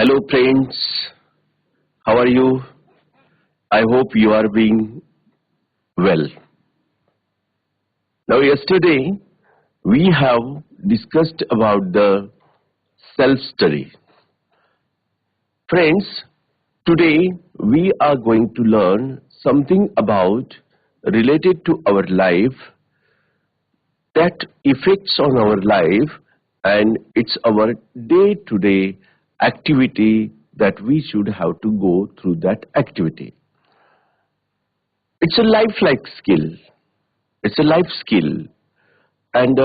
Hello friends, how are you? I hope you are being well. Now yesterday we have discussed about the self-study. Friends, today we are going to learn something about related to our life that affects on our life, and it's our day-to-day activity that we should have to go through that activity. It's a lifelike skill. It's a life skill. And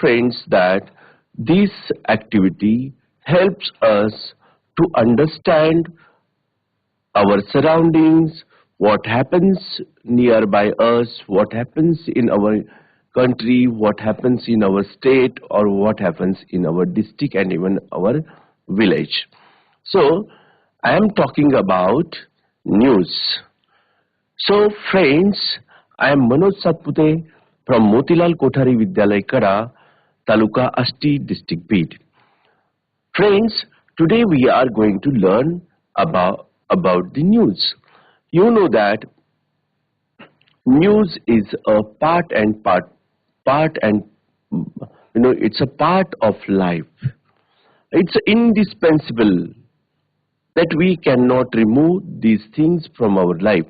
friends, that this activity helps us to understand our surroundings, what happens nearby us, what happens in our country, what happens in our state, or what happens in our district and even our village. So, I am talking about news. So friends, I am Manoj Satpute from Motilal Kothari Vidyalaya Kada, Taluka Asti District Beed. Friends, today we are going to learn about the news. You know that news is a it's a part of life. It's indispensable that we cannot remove these things from our life.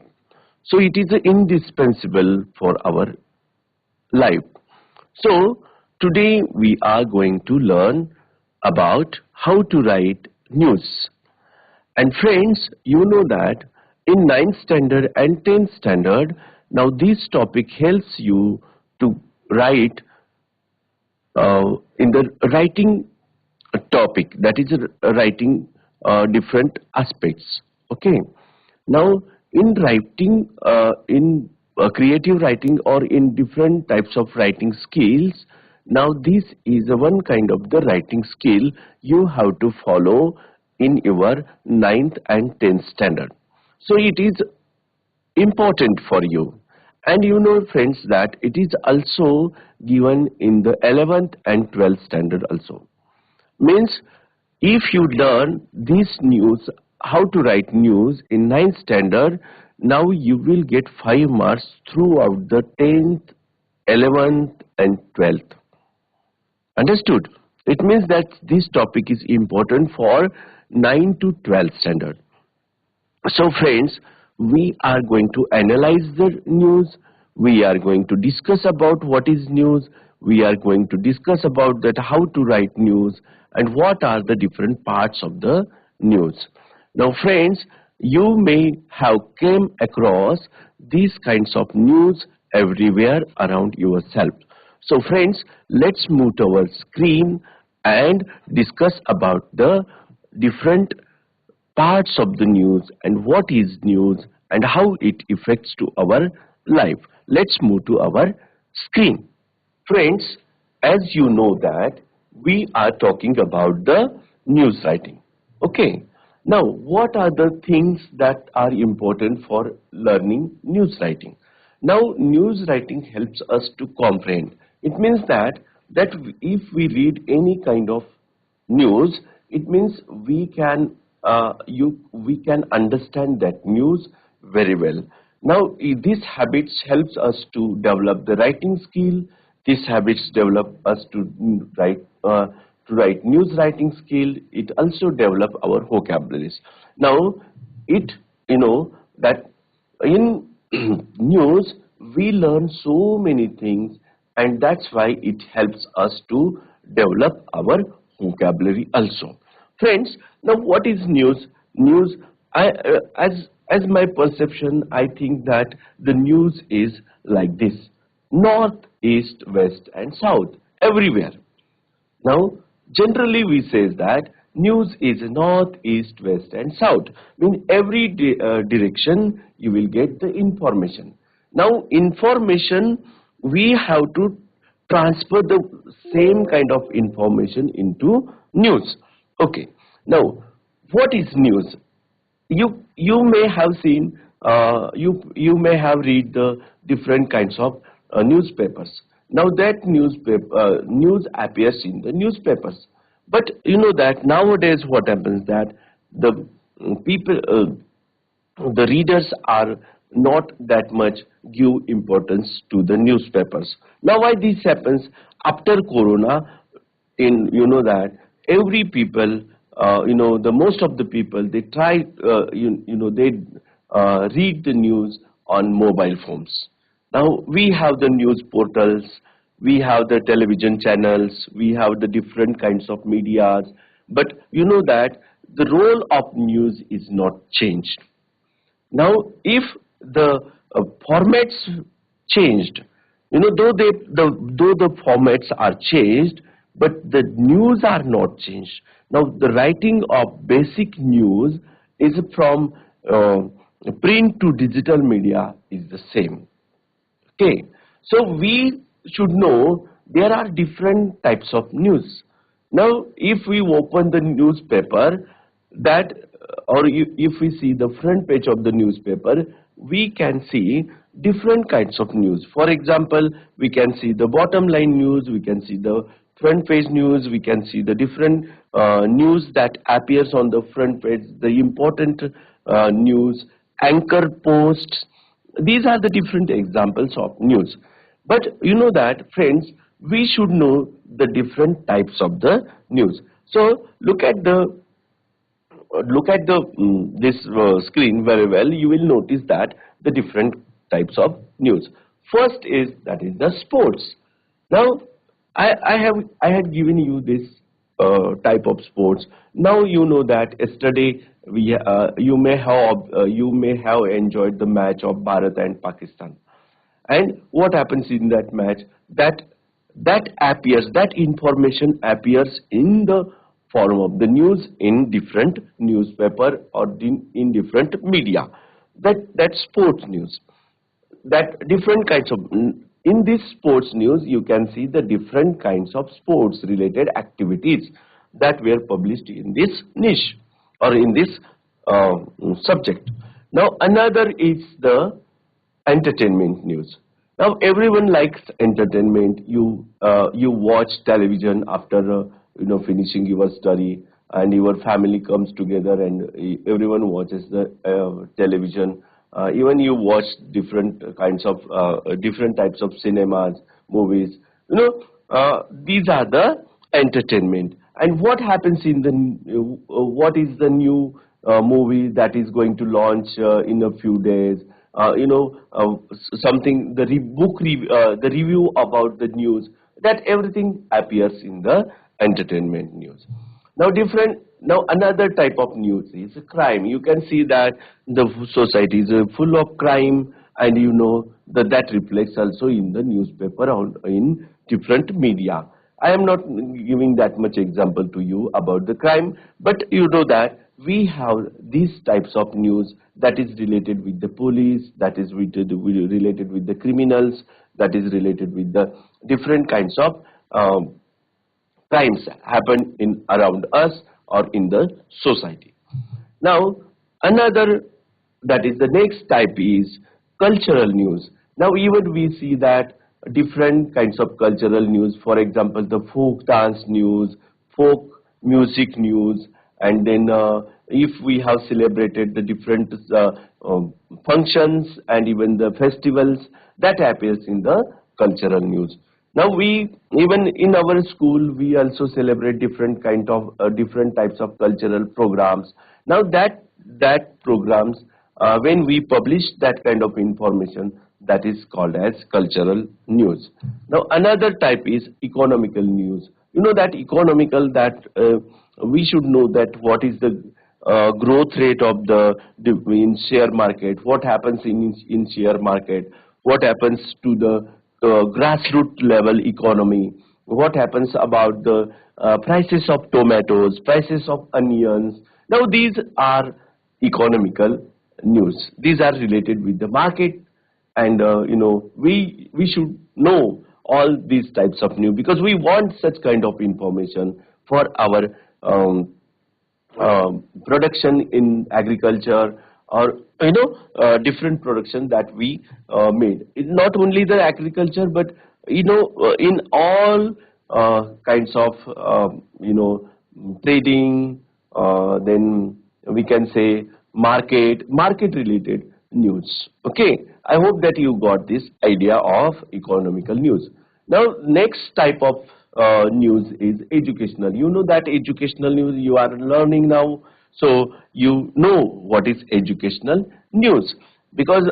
So it is indispensable for our life. So today we are going to learn about how to write news. And friends, you know that in 9th standard and 10th standard, now this topic helps you to write in the writing topic, that is writing different aspects. Okay. Now in writing, in creative writing or in different types of writing skills, now this is one kind of the writing skill you have to follow in your 9th and 10th standard. So it is important for you. And you know friends that it is also given in the 11th and 12th standard also. Means if you learn this news, how to write news in 9th standard, now you will get 5 marks throughout the 10th, 11th and 12th. Understood? It means that this topic is important for 9 to 12th standard. So friends, we are going to analyze the news. We are going to discuss about what is news. We are going to discuss about that how to write news and what are the different parts of the news. Now friends, you may have came across these kinds of news everywhere around yourself. So friends, let's move to our screen and discuss about the different parts of the news and what is news and how it affects to our life. Let's move to our screen. Friends, as you know that we are talking about the news writing. Okay. Now, what are the things that are important for learning news writing? Now, news writing helps us to comprehend. It means that if we read any kind of news, it means we can understand that news very well. Now, these habits helps us to develop the writing skill. These habits develop us to write news writing skill. It also develop our vocabularies. Now, that in news we learn so many things, and that's why it helps us to develop our vocabulary also. Friends, now what is news? News, as my perception, I think that the news is like this: north, east, west, and south, everywhere. Now, generally we say that news is north, east, west, and south. In every direction, you will get the information. Now, information, we have to transfer the same kind of information into news. Okay. Now, what is news? You may have seen, you may have read the different kinds of newspapers. Now that news appears in the newspapers. But you know that nowadays what happens that the people, the readers are not that much give importance to the newspapers. Now why this happens? After Corona, in that every people, the most of the people, they try, they read the news on mobile phones. Now we have the news portals, we have the television channels, we have the different kinds of medias, but you know that the role of news is not changed. Now, if the formats changed, though the formats are changed, but the news are not changed. Now, the writing of basic news is from print to digital media is the same. Okay, so we should know there are different types of news. Now, if we open the newspaper, that if we see the front page of the newspaper, we can see different kinds of news. For example, we can see the bottom line news, we can see the front page news, we can see the different news that appears on the front page, the important news, anchor posts. These are the different examples of news. But you know that, friends, we should know the different types of the news. So look at the this screen very well. You will notice that the different types of news. First is that is the sports. Now I had given you this type of sports. Now you know that yesterday you may have enjoyed the match of Bharat and Pakistan. And what happens in that match? That information appears in the form of the news in different newspaper or in different media. That sports news. That different kinds of, in this sports news you can see the different kinds of sports related activities that were published in this niche or in this subject. Now another is the entertainment news. Now everyone likes entertainment. You watch television after finishing your study, and your family comes together and everyone watches the television. Even you watch different kinds of different types of cinemas, movies. These are the entertainment. And what happens in the what is the new movie that is going to launch in a few days? Something, the the review about the news, that everything appears in the entertainment news. Now another type of news is crime. You can see that the society is full of crime, and that reflects also in the newspaper or in different media. I am not giving that much example to you about the crime, but you know that we have these types of news that is related with the police, that is related with the criminals, that is related with the different kinds of crimes happen in around us or in the society. Now another, that is the next type, is cultural news. Now even we see that different kinds of cultural news, for example the folk dance news, folk music news, and then if we have celebrated the different functions and even the festivals, that appears in the cultural news. Now we, even in our school, we also celebrate different different types of cultural programs. Now that programs, when we publish that kind of information, that is called as cultural news. Now another type is economical news. That economical, that we should know that what is the growth rate of the in share market, what happens in share market, what happens to the grassroots level economy, what happens about the prices of tomatoes, prices of onions. Now these are economical news. These are related with the market, and we should know all these types of news because we want such kind of information for our production in agriculture, or different production that we made. It's not only the agriculture, but in all kinds of trading, then we can say market related news. Okay, I hope that you got this idea of economical news. Now, next type of news is educational. You know that educational news you are learning now, so you know what is educational news, because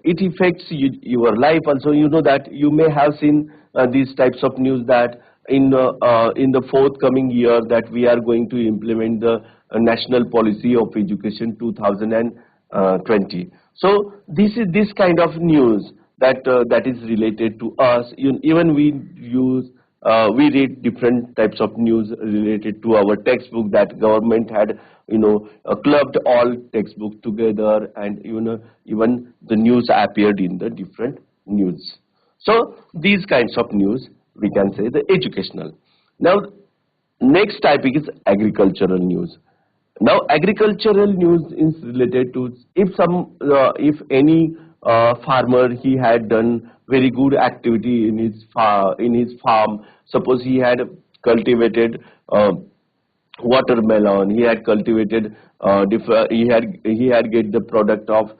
it affects your life also. You know that you may have seen these types of news that in the forthcoming year that we are going to implement the national policy of education 2020. So this kind of news that is related to us. Even we read different types of news related to our textbook, that government had clubbed all textbook together, and even the news appeared in the different news. So these kinds of news we can say the educational. Now, next topic is agricultural news. Now, agricultural news is related to if any farmer, he had done very good activity in his farm. Suppose he had cultivated watermelon, he had cultivated he had get the product of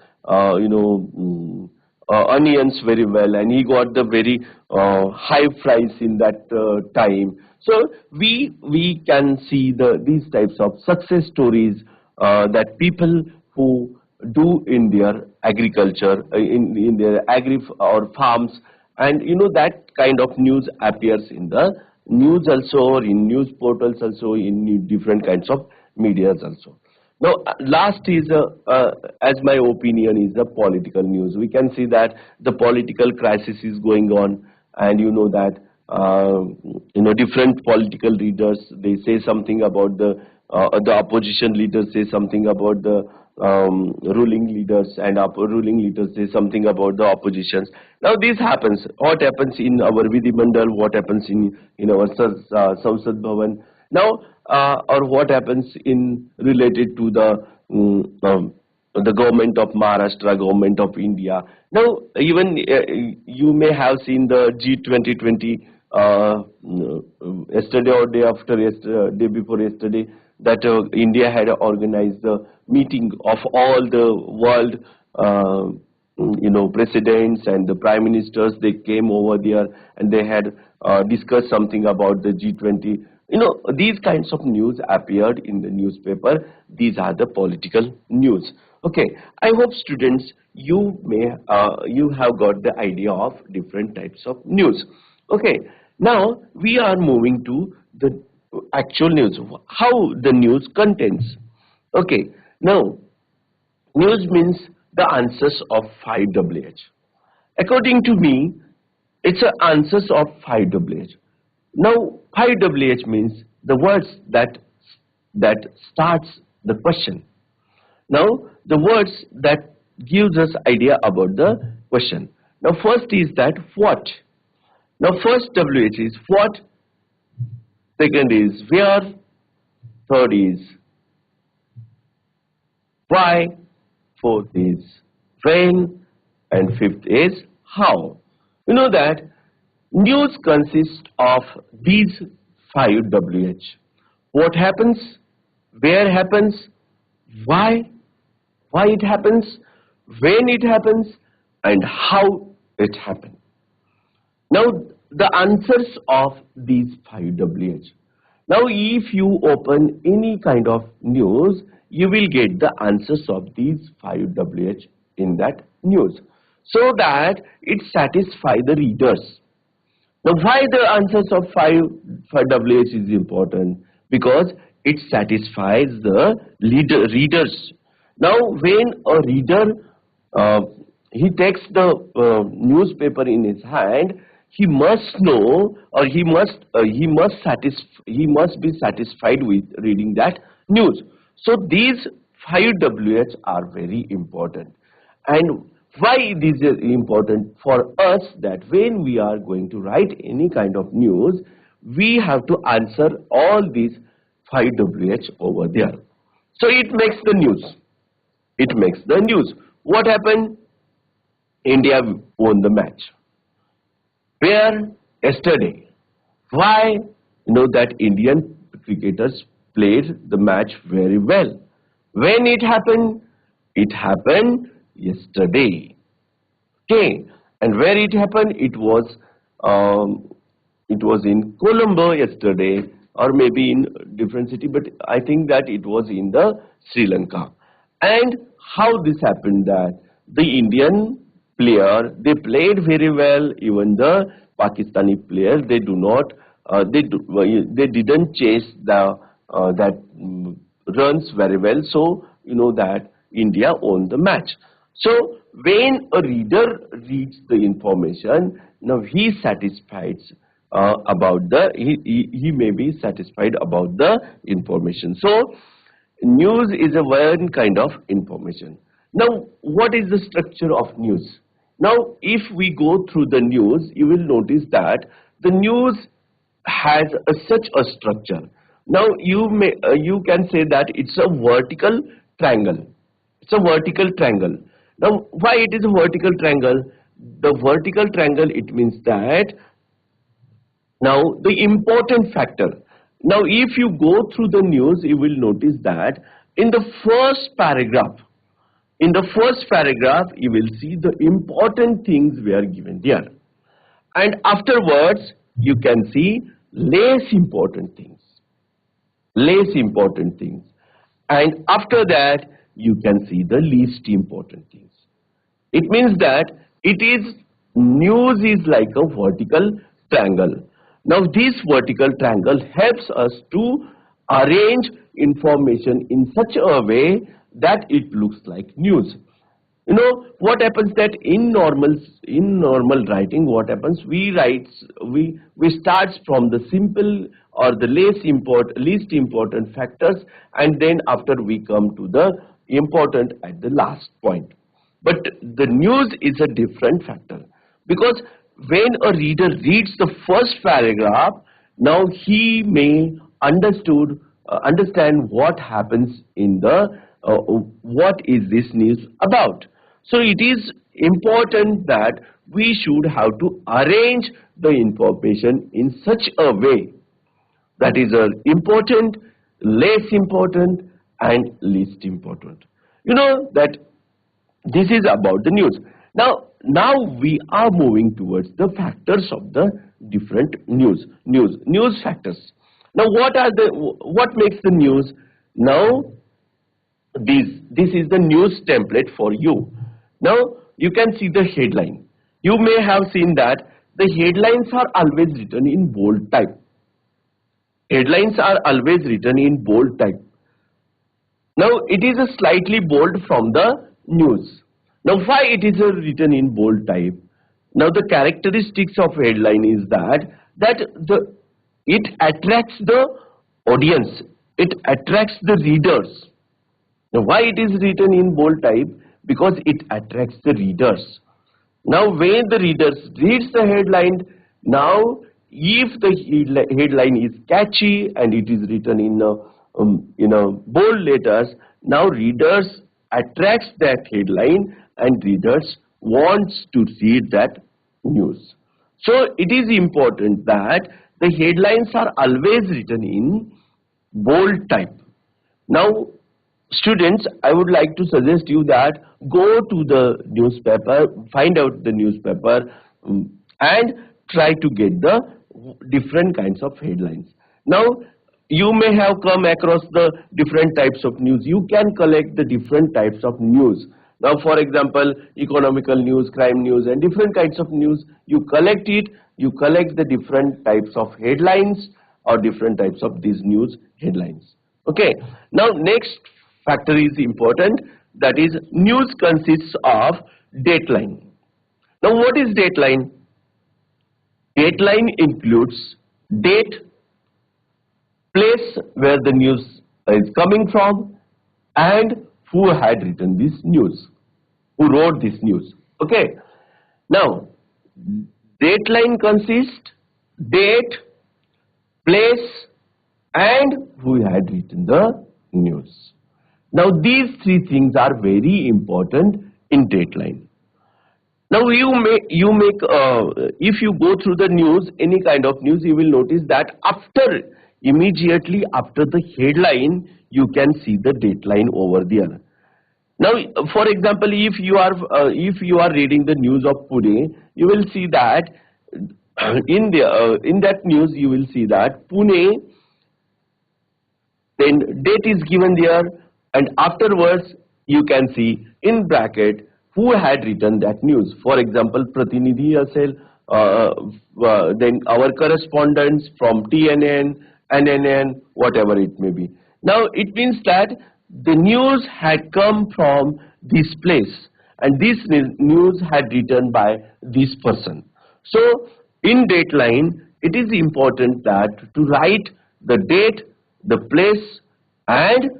onions very well, and he got the very high price in that time. So we can see these types of success stories that people who do in their agriculture, in their agri or farms, and that kind of news appears in the news also, or in news portals also, in different kinds of medias also. Now, last is, as my opinion, is the political news. We can see that the political crisis is going on, and that different political leaders, they say something about the opposition leaders say something about the ruling leaders, and ruling leaders say something about the oppositions. Now, this happens. What happens in our Vidhi Mandal? What happens in our Sansad Bhavan? Now, or what happens in related to the government of Maharashtra, government of India. Now, even you may have seen the G20 yesterday or day before yesterday, that India had organized the meeting of all the world presidents and the prime ministers. They came over there and they had discussed something about the G20. These kinds of news appeared in the newspaper. These are the political news. Okay, I hope students, you have got the idea of different types of news. Okay, now we are moving to the actual news, how the news contents. Okay, now news means the answers of 5WH. According to me, it's the answers of 5WH. Now, 5WH means the words that starts the question. Now, the words that gives us idea about the question. Now, first is that what. Now, first WH is what, second is where, third is why, fourth is when, and fifth is how. You know that news consists of these 5WH. What happens, where happens, why it happens, when it happens, and how it happens. Now, the answers of these 5WH. Now, if you open any kind of news, you will get the answers of these 5WH in that news, so that it satisfies the readers. Now, why the answers of 5WH is important? Because it satisfies the readers. Now, when a reader he takes the newspaper in his hand, he must know, or he must be satisfied with reading that news. So these 5WH are very important. And why this is important for us, that when we are going to write any kind of news, we have to answer all these 5WH over there. So it makes the news. It makes the news. What happened? India won the match. Where? Yesterday. Why? That Indian cricketers played the match very well. When it happened? It happened yesterday. Okay, and where it happened? It was in Colombo yesterday, or maybe in different city, but I think that it was in the Sri Lanka. And how this happened? That the Indian player, they played very well. Even the Pakistani players, they do not they didn't chase the that runs very well. So you know that India won the match. So when a reader reads the information, now he satisfied about the he may be satisfied about the information. So news is a one kind of information. Now what is the structure of news? Now if we go through the news, you will notice that the news has such a structure. Now you can say that it's a vertical triangle. It's a vertical triangle. Now why it is a vertical triangle? The vertical triangle, it means that now the important factor. Now if you go through the news, you will notice that in the first paragraph, you will see the important things were given there. And afterwards, you can see less important things. And after that, you can see the least important things. It means that news is like a vertical triangle. Now this vertical triangle helps us to arrange information in such a way that it looks like news. You know what happens that in normal writing, what happens, we start from the simple or the least important factors, and then after we come to the important at the last point. But the news is a different factor, because when a reader reads the first paragraph, now he may understand what happens in the what is this news about. So it is important that we should have to arrange the information in such a way that is important, less important, and least important. You know that this is about the news. Now we are moving towards the factors of the different news factors. Now what makes the news? Now this is the news template for you. Now you can see the headline. You may have seen that the headlines are always written in bold type. Headlines are always written in bold type. Now it is a slightly bold from the news. Now why it is written in bold type? Now the characteristics of headline is that it attracts the audience. It attracts the readers. Now why it is written in bold type? Because it attracts the readers. Now when the readers reads the headline, now if the headline is catchy and it is written in bold letters, now readers attracts that headline and readers wants to read that news. So it is important that the headlines are always written in bold type. Now students, I would like to suggest you that go to the newspaper, find out the newspaper and try to get the different kinds of headlines. Now you may have come across the different types of news. You can collect the different types of news. Now for example, economical news, crime news, and different kinds of news. You collect it, you collect the different types of headlines or different types of these news headlines. Okay, now next factor is important, that is news consists of dateline. Now what is dateline? Dateline includes date, place where the news is coming from, and who had written this news, who wrote this news. Okay, now dateline consists date, place, and who had written the news. Now these three things are very important in dateline. Now if you go through the news, any kind of news, you will notice that after immediately after the headline, you can see the dateline over there. Now, for example, if you are reading the news of Pune, you will see that in that news you will see that Pune, then date is given there, and afterwards you can see in bracket who had written that news. For example, Pratinidhi Asel, then our correspondents from TNN, NNN, whatever it may be. Now it means that the news had come from this place, and this news had written by this person. So in dateline, it is important that to write the date, the place, and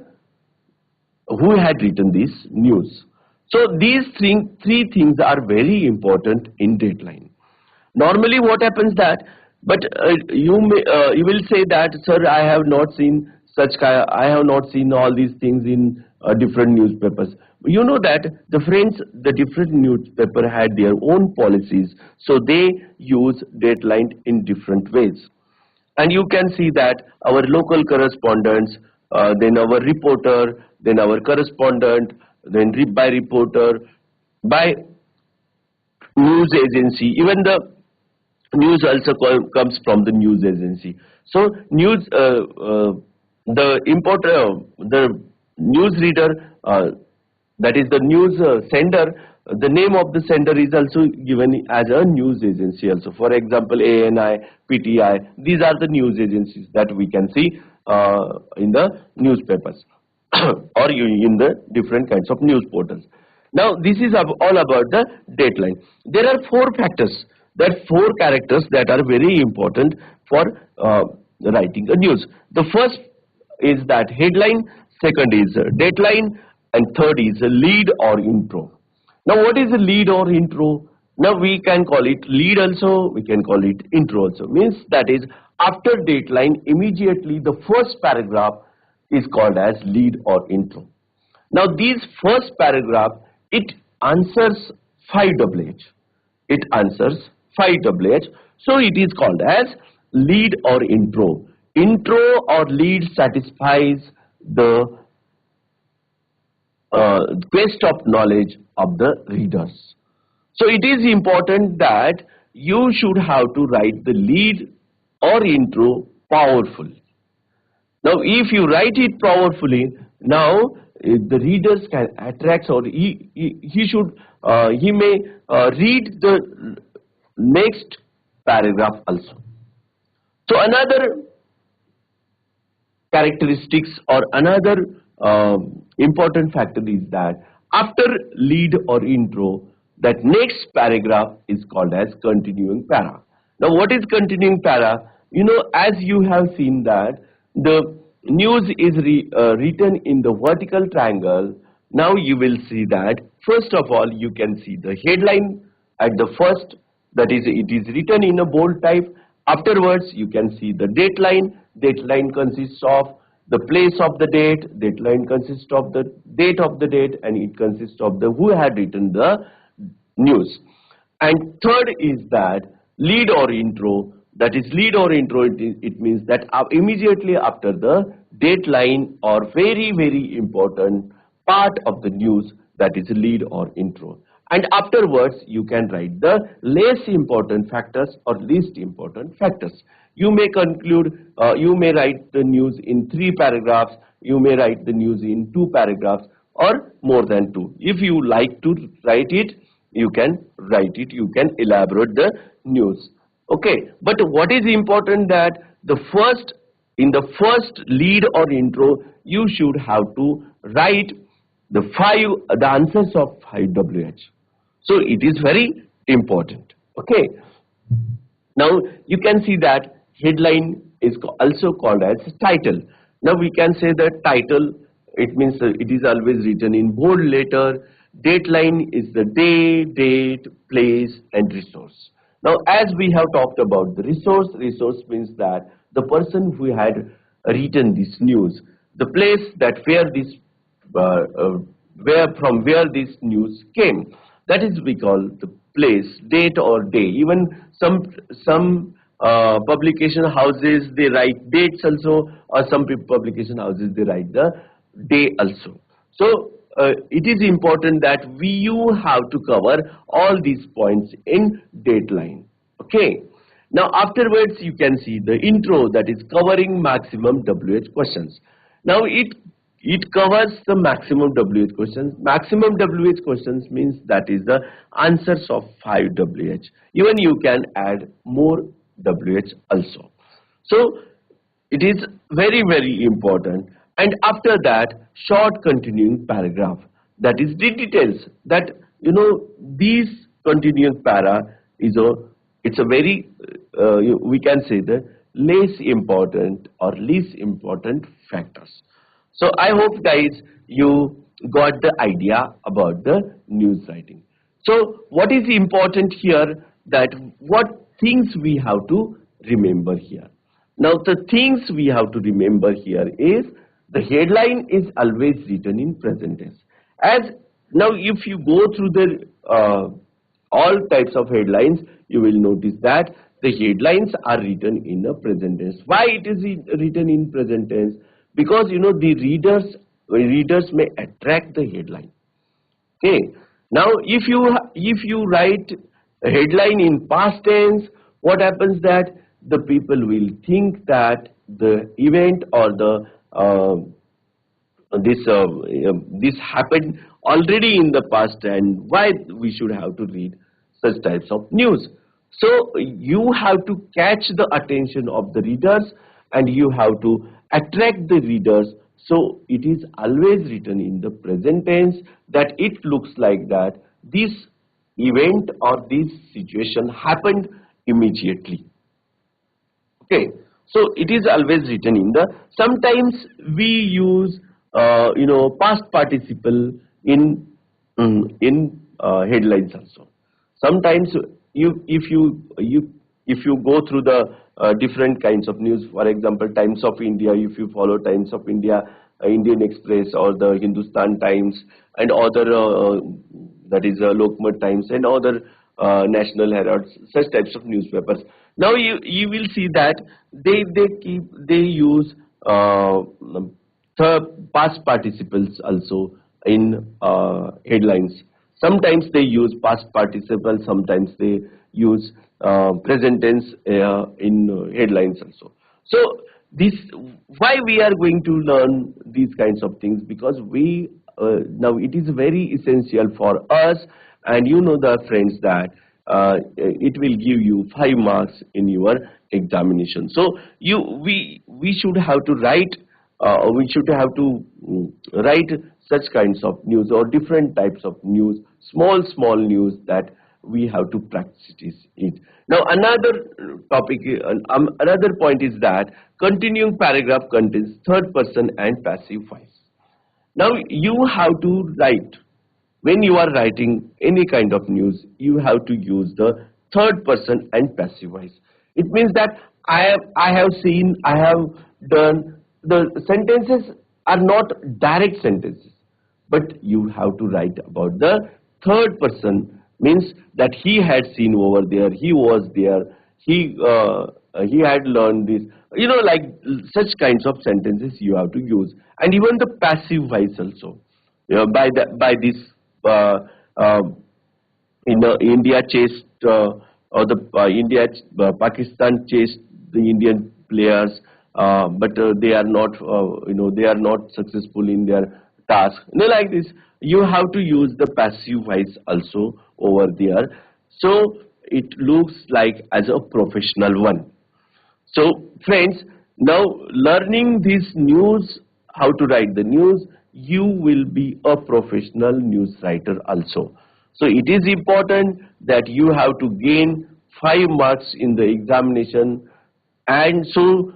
who had written this news. So these three things are very important in dateline. Normally what happens that, but you will say that, sir, I have not seen I have not seen all these things in different newspapers. You know that the different newspaper had their own policies, so they use dateline in different ways. And you can see that our local correspondents, then our reporter, then our correspondent, then by reporter, by news agency, even the news also comes from the news agency. So news, the news reader, that is the news sender, the name of the sender is also given as a news agency also. For example, ANI, PTI, these are the news agencies that we can see in the newspapers or in the different kinds of news portals. Now this is all about the dateline. There are four factors, there are four characters that are very important for writing a news. The first is that headline, second is dateline, and third is a lead or intro. Now what is a lead or intro? Now we can call it lead also, we can call it intro also. Means that is after dateline, immediately the first paragraph is called as lead or intro. Now this first paragraph, it answers 5HH. It answers 5HH. So it is called as lead or intro. Intro or lead satisfies the quest of knowledge of the readers. So it is important that you should have to write the lead or intro powerful. Now if you write it powerfully, now the readers can attract, or he may read the next paragraph also. So another characteristics or another important factor is that after lead or intro, that next paragraph is called as continuing para. Now what is continuing para? You know, as you have seen that the news is written in the vertical triangle. Now you will see that first of all you can see the headline at the first, that is it is written in a bold type. Afterwards you can see the dateline. Dateline consists of the place of the date, dateline consists of the date of the date, and it consists of the who had written the news. And third is that lead or intro. That is lead or intro, it means that immediately after the dateline or very important part of the news, that is lead or intro. And afterwards you can write the less important factors or least important factors. You may conclude, you may write the news in 3 paragraphs, you may write the news in 2 paragraphs or more than 2. If you like to write it, you can write it, you can elaborate the news. Okay, but what is important that in the first lead or intro, you should have to write the answers of 5HH. So it is very important. Okay. Now you can see that headline is also called as title. Now we can say that title, it means it is always written in bold letter. Dateline is the day, date, place, and resource. Now as we have talked about the resource means that the person who had written this news, the place that from where this news came, that is we call the place, date or day. Even some publication houses, they write dates also, or some publication houses, they write the day also. So it is important that you have to cover all these points in dateline. Okay. Now afterwards you can see the intro, that is covering maximum WH questions. Now it covers the maximum WH questions. Maximum WH questions means that is the answers of 5 WH. Even you can add more WH also. So it is very, very important. And after that, short continuing paragraph, that is the details, that these continuing para is it's a very we can say the less important or least important factors. So I hope guys you got the idea about the news writing. So what is important here, that what things we have to remember here. Now the things we have to remember here is the headline is always written in present tense. As now if you go through the all types of headlines, you will notice that the headlines are written in a present tense. Why it is written in present tense? Because the readers may attract the headline. Okay. Now if you write a headline in past tense, what happens that the people will think that the event or the this happened already in the past, and why we should have to read such types of news. So you have to catch the attention of the readers, and you have to attract the readers. So it is always written in the present tense, that it looks like that this event or this situation happened immediately. Okay, so it is always written in the, sometimes we use past participle in headlines also. Sometimes if you go through the different kinds of news, for example Times of India, if you follow Times of India, Indian Express, or the Hindustan Times, and other that is Lokmat Times, and other National Herald, such types of newspapers. Now you will see that they use the past participles also in headlines. Sometimes they use past participle, sometimes they use present tense in headlines also. So this, why we are going to learn these kinds of things, because we now it is very essential for us, and the friends, that it will give you 5 marks in your examination. So we should have to write write such kinds of news, or different types of news, small news, that we have to practice it. Now another topic, another point is that continuing paragraph contains third person and passive voice. Now you have to write, when you are writing any kind of news, you have to use the third person and passive voice. It means that I have seen, I have done. The sentences are not direct sentences, but you have to write about the third person, means that he had seen over there, he was there, he had learned this, like such kinds of sentences you have to use. And even the passive voice also, by this India chased or the Pakistan chased the Indian players, but they are not they are not successful in their task. Like this, you have to use the passive voice also over there, so it looks like as a professional one. So friends, now learning this news, how to write the news, you will be a professional news writer also. So it is important that you have to gain 5 marks in the examination, and so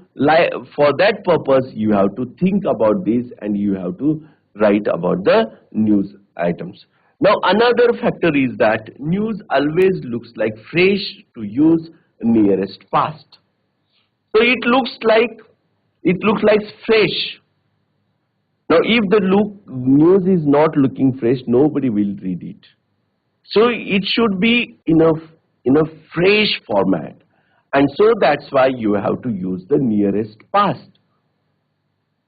for that purpose you have to think about this, and you have to write about the news items. Now another factor is that news always looks like fresh to use nearest past. So it looks like fresh. Now if the news is not looking fresh, nobody will read it. So it should be in a fresh format. And so that's why you have to use the nearest past.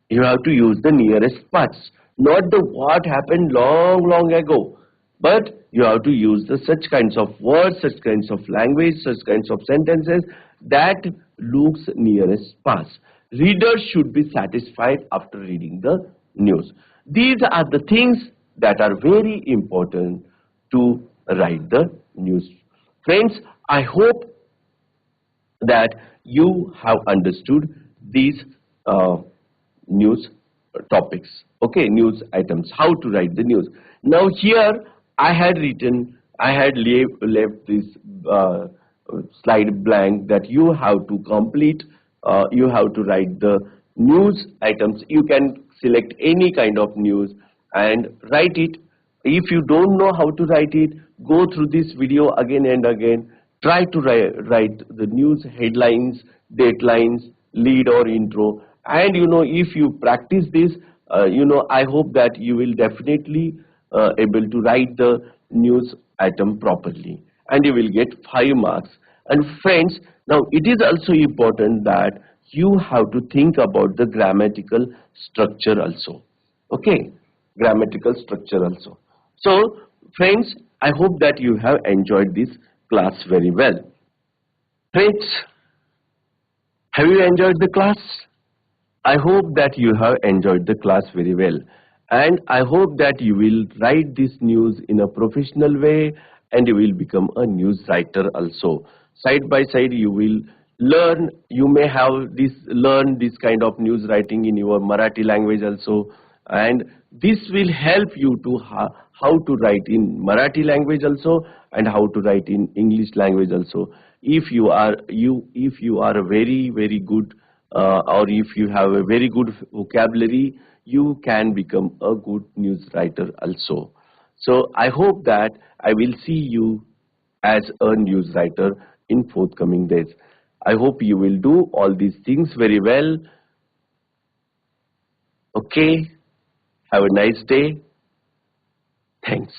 You have to use the nearest past, not the what happened long, long ago. But you have to use the such kinds of words, such kinds of language, such kinds of sentences that looks nearest past. Readers should be satisfied after reading the news. These are the things that are very important to write the news. Friends, I hope that you have understood these news topics, okay, news items, how to write the news. Now here I had written, I had left this slide blank that you have to complete, you have to write the news items. You can select any kind of news and write it. If you don't know how to write it, go through this video again and again. Try to write the news headlines, deadlines, lead or intro. And if you practice this, I hope that you will definitely able to write the news item properly. And you will get 5 marks. And friends, now it is also important that you have to think about the grammatical structure also. Okay, grammatical structure also. So friends, I hope that you have enjoyed this class very well. Friends, have you enjoyed the class? I hope that you have enjoyed the class very well. And I hope that you will write this news in a professional way and you will become a news writer also. Side by side you will learn, you may have learn this kind of news writing in your Marathi language also, and this will help you to how to write in Marathi language also and how to write in English language also. If you are a very good or if you have a very good vocabulary, you can become a good news writer also. So I hope that I will see you as a news writer in forthcoming days. I hope you will do all these things very well. Okay, have a nice day. Thanks.